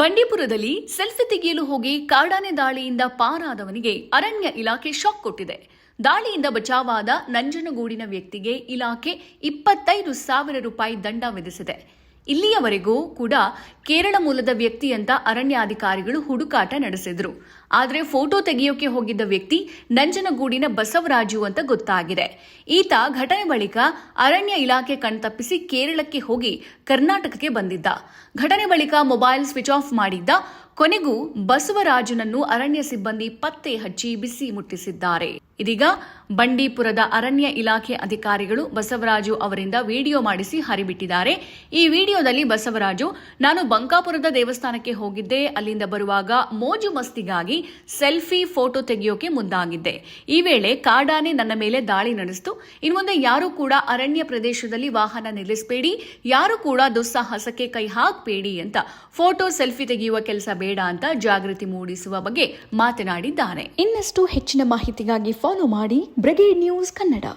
ಬಂಡೀಪುರದಲ್ಲಿ selfie ತೆಗೆಯಲು ಹೋಗಿ ಕಾಡಾನೆ ದಾಳಿಯಿಂದ ಪಾರಾದವನಿಗೆ ಅರಣ್ಯ ಇಲಾಖೆ ಶಾಕ್ ಕೊಟ್ಟಿದೆ. ದಾಳಿಯಿಂದ ಬಚಾವಾದ ನಂಜನಗೂಡಿನ ವ್ಯಕ್ತಿಗೆ ಇಲಾಖೆ 25,000 ರೂಪಾಯಿ ದಂಡ ವಿಧಿಸಿದೆ. ಇಲ್ಲಿಯವರೆಗೂ ಕೂಡ ಕೇರಳ ಮೂಲದ ವ್ಯಕ್ತಿ ಅಂತ ಅರಣ್ಯಾಧಿಕಾರಿಗಳು ಹುಡುಕಾಟ ನಡೆಸಿದ್ರು. ಆದರೆ ಫೋಟೋ ತೆಗೆಯೋಕೆ ಹೋಗಿದ್ದ ವ್ಯಕ್ತಿ ನಂಜನಗೂಡಿನ ಬಸವರಾಜು ಅಂತ ಗೊತ್ತಾಗಿದೆ. ಈತ ಘಟನೆ ಬಳಿಕ ಅರಣ್ಯ ಇಲಾಖೆ ಕಣ್ತಪ್ಪಿಸಿ ಕೇರಳಕ್ಕೆ ಹೋಗಿ ಕರ್ನಾಟಕಕ್ಕೆ ಬಂದಿದ್ದ. ಘಟನೆ ಬಳಿಕ ಮೊಬೈಲ್ ಸ್ವಿಚ್ ಆಫ್ ಮಾಡಿದ್ದ. ಕೊನೆಗೂ ಬಸವರಾಜನನ್ನು ಅರಣ್ಯ ಸಿಬ್ಬಂದಿ ಪತ್ತೆ ಹಚ್ಚಿ ಬಿಸಿ ಮುಟ್ಟಿಸಿದ್ದಾರೆ. ಇದೀಗ ಬಂಡೀಪುರದ ಅರಣ್ಯ ಇಲಾಖೆ ಅಧಿಕಾರಿಗಳು ಬಸವರಾಜು ಅವರಿಂದ ವಿಡಿಯೋ ಮಾಡಿಸಿ ಹರಿಬಿಟ್ಟಿದ್ದಾರೆ. ಈ ವಿಡಿಯೋದಲ್ಲಿ ಬಸವರಾಜು, ನಾನು ಬಂಕಾಪುರದ ದೇವಸ್ಥಾನಕ್ಕೆ ಹೋಗಿದ್ದೆ. ಅಲ್ಲಿಂದ ಬರುವಾಗ ಮೋಜು ಮಸ್ತಿಗಾಗಿ ಸೆಲ್ಫಿ ಫೋಟೋ ತೆಗೆಯೋಕೆ ಮುಂದಾಗಿದ್ದೆ. ಈ ವೇಳೆ ಕಾಡಾನೆ ನನ್ನ ಮೇಲೆ ದಾಳಿ ನಡೆಸಿತು. ಇನ್ನು ಮುಂದೆ ಯಾರೂ ಕೂಡ ಅರಣ್ಯ ಪ್ರದೇಶದಲ್ಲಿ ವಾಹನ ನಿಲ್ಲಿಸಬೇಡಿ, ಯಾರೂ ಕೂಡ ದುಸ್ಸಾಹಸಕ್ಕೆ ಕೈ ಹಾಕಬೇಡಿ ಅಂತ, ಫೋಟೋ ಸೆಲ್ಫಿ ತೆಗೆಯುವ ಕೆಲಸ ಬೇಡ ಅಂತ ಜಾಗೃತಿ ಮೂಡಿಸುವ ಬಗ್ಗೆ ಮಾತನಾಡಿದ್ದಾನೆ. ಇನ್ನಷ್ಟು ಹೆಚ್ಚಿನ ಮಾಹಿತಿಗಾಗಿ ಫಾಲೋ ಮಾಡಿ ಬ್ರಿಗೇಡ್ ನ್ಯೂಸ್ ಕನ್ನಡ.